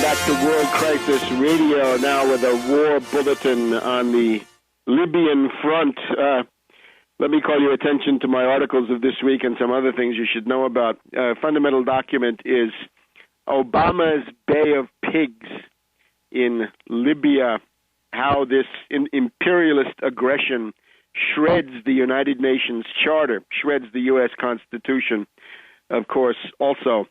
back to World Crisis Radio now with a war bulletin on the Libyan front. Let me call your attention to my articles of this week and some other things you should know about. Fundamental document is Obama's Bay of Pigs in Libya, how this imperialist aggression shreds the United Nations Charter, shreds the U.S. Constitution, of course, also.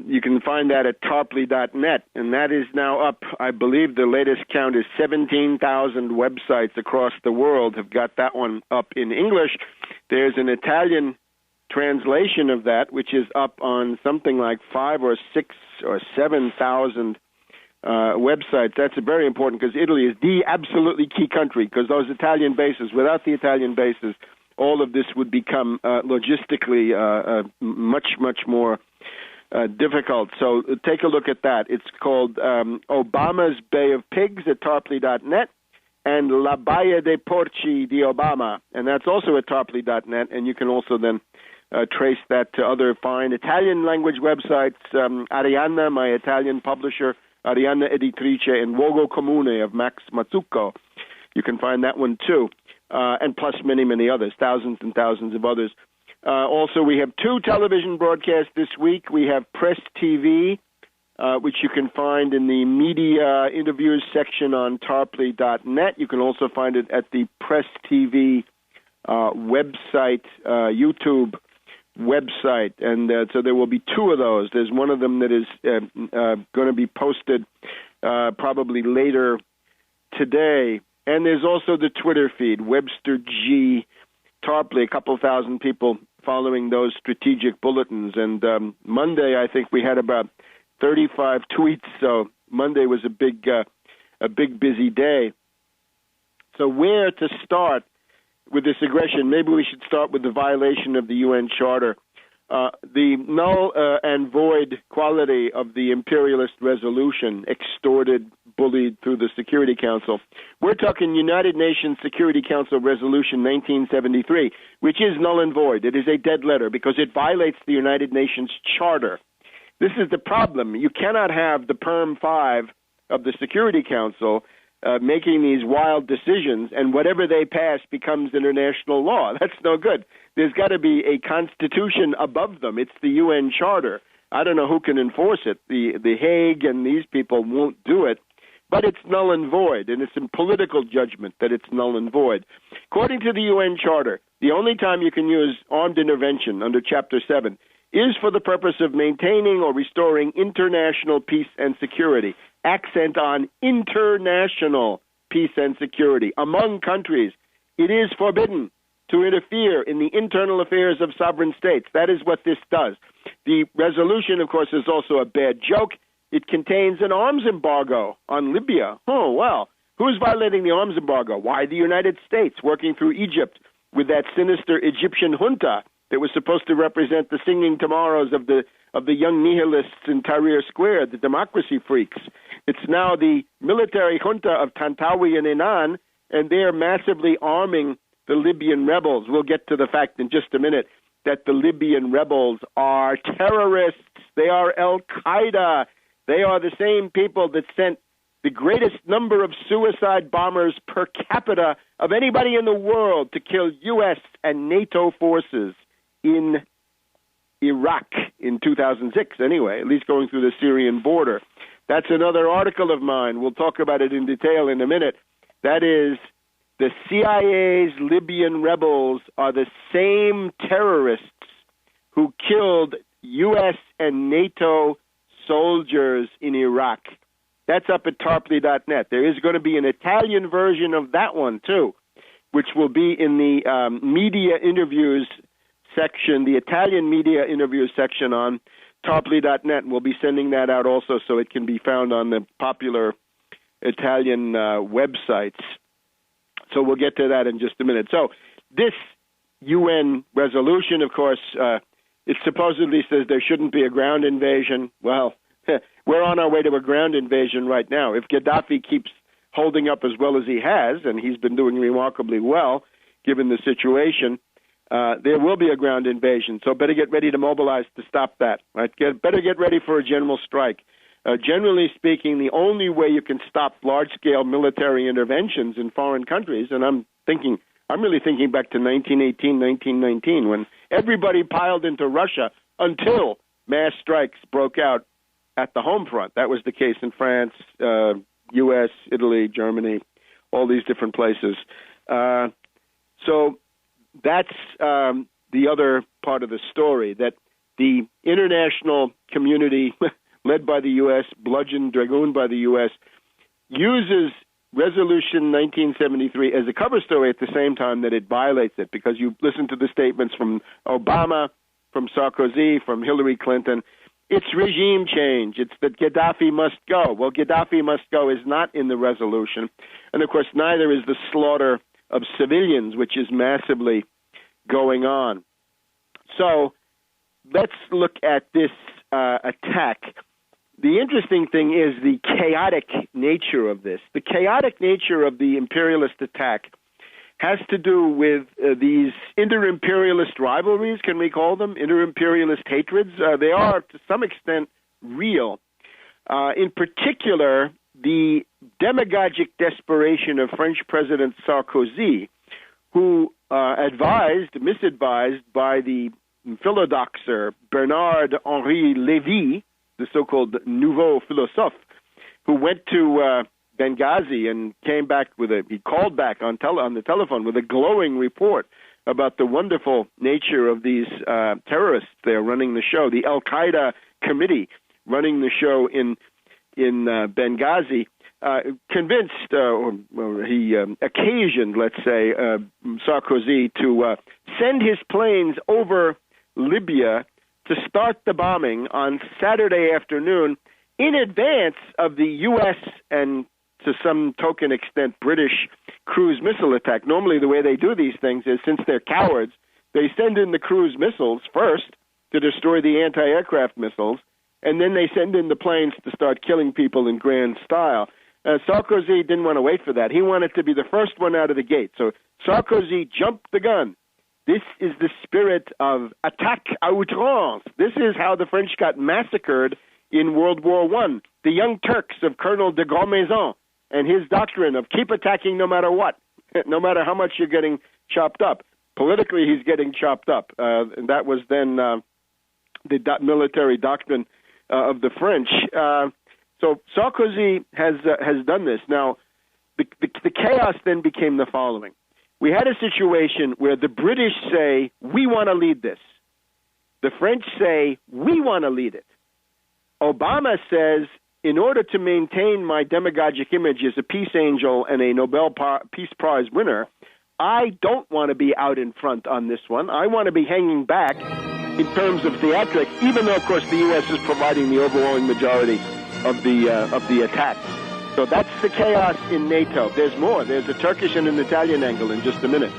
You can find that at tarpley.net, and that is now up. I believe the latest count is 17,000 websites across the world have got that one up in English. There's an Italian translation of that, which is up on something like 5 or 6 or 7,000 websites. That's very important because Italy is the absolutely key country, because those Italian bases, without the Italian bases, all of this would become logistically much, much more difficult. So take a look at that. It's called Obama's Bay of Pigs at tarpley.net and La Baia dei Porci di Obama, and that's also at tarpley.net, and you can also then trace that to other fine Italian language websites, Arianna, my Italian publisher, Arianna Editrice, and Luogo Comune of Max Mazzucco. You can find that one too, and plus many, many others, thousands and thousands of others. Also, we have 2 television broadcasts this week. We have Press TV, which you can find in the media interviews section on tarpley.net. You can also find it at the Press TV website, YouTube website. And so there will be 2 of those. There's one of them that is going to be posted probably later today. And there's also the Twitter feed, Webster G. Tarpley, a couple thousand people following those strategic bulletins. And Monday, I think we had about 35 tweets, so Monday was a big busy day. So where to start with this aggression? Maybe we should start with the violation of the UN Charter. The null and void quality of the imperialist resolution, extorted, bullied through the Security Council. We're talking United Nations Security Council Resolution 1973, which is null and void. It is a dead letter because it violates the United Nations Charter. This is the problem. You cannot have the Perm 5 of the Security Council making these wild decisions, and whatever they pass becomes international law. That's no good. There's got to be a constitution above them. It's the UN Charter. I don't know who can enforce it. The Hague and these people won't do it, but it's null and void, and it's in political judgment that it's null and void. According to the UN Charter, the only time you can use armed intervention under Chapter 7 is for the purpose of maintaining or restoring international peace and security. Accent on international peace and security. Among countries, it is forbidden to interfere in the internal affairs of sovereign states. That is what this does. The resolution, of course, is also a bad joke. It contains an arms embargo on Libya. Oh, well, who's violating the arms embargo? Why, the United States, working through Egypt with that sinister Egyptian junta that was supposed to represent the singing tomorrows of the young nihilists in Tahrir Square, the democracy freaks. It's now the military junta of Tantawi and Inan, and they are massively arming the Libyan rebels. We'll get to the fact in just a minute that the Libyan rebels are terrorists. They are Al-Qaeda. They are the same people that sent the greatest number of suicide bombers per capita of anybody in the world to kill U.S. and NATO forces in Iraq in 2006, anyway, at least going through the Syrian border. That's another article of mine. We'll talk about it in detail in a minute. That is, the CIA's Libyan rebels are the same terrorists who killed U.S. and NATO soldiers in Iraq. That's up at tarpley.net. There is going to be an Italian version of that one, too, which will be in the media interviews section, the Italian media interviews section on tarpley.net. We'll be sending that out also so it can be found on the popular Italian websites. So we'll get to that in just a minute. So this UN resolution, of course, it supposedly says there shouldn't be a ground invasion. Well, we're on our way to a ground invasion right now. If Gaddafi keeps holding up as well as he has, and he's been doing remarkably well given the situation, there will be a ground invasion. So better get ready to mobilize to stop that. Right? Better get ready for a general strike. Generally speaking, the only way you can stop large-scale military interventions in foreign countries, and I'm really thinking back to 1918, 1919, when everybody piled into Russia until mass strikes broke out at the home front. That was the case in France, U.S., Italy, Germany, all these different places. So that's the other part of the story, that the international community, led by the U.S., bludgeoned, dragooned by the U.S., uses Resolution 1973 as a cover story at the same time that it violates it, because you listen to the statements from Obama, from Sarkozy, from Hillary Clinton. It's regime change. It's that Gaddafi must go. Well, Gaddafi must go is not in the resolution. And, of course, neither is the slaughter of civilians, which is massively going on. So let's look at this attack. The interesting thing is the chaotic nature of this. The chaotic nature of the imperialist attack has to do with these inter-imperialist rivalries, can we call them? Inter-imperialist hatreds. They are, to some extent, real. In particular, the demagogic desperation of French President Sarkozy, who misadvised by the philodoxer Bernard-Henri Lévy, the so-called nouveau philosophe, who went to Benghazi and came back he called back on the telephone with a glowing report about the wonderful nature of these terrorists there running the show, the Al-Qaeda committee running the show in Benghazi, convinced, or he occasioned, let's say, Sarkozy to send his planes over Libya to start the bombing on Saturday afternoon in advance of the U.S. and, to some token extent, British cruise missile attack. Normally the way they do these things is, since they're cowards, they send in the cruise missiles first to destroy the anti-aircraft missiles, and then they send in the planes to start killing people in grand style. Sarkozy didn't want to wait for that. He wanted to be the first one out of the gate. So Sarkozy jumped the gun. This is the spirit of attaque à outrance. This is how the French got massacred in World War I. The Young Turks of Colonel de Grandmaison and his doctrine of keep attacking no matter what, no matter how much you're getting chopped up. Politically, he's getting chopped up. And that was then the military doctrine of the French. So Sarkozy has done this. Now, the chaos then became the following. We had a situation where the British say, we want to lead this. The French say, we want to lead it. Obama says, in order to maintain my demagogic image as a peace angel and a Nobel Peace Prize winner, I don't want to be out in front on this one. I want to be hanging back in terms of theatrics, even though, of course, the U.S. is providing the overwhelming majority of the attack. So that's the chaos in NATO. There's more. There's a Turkish and an Italian angle in just a minute.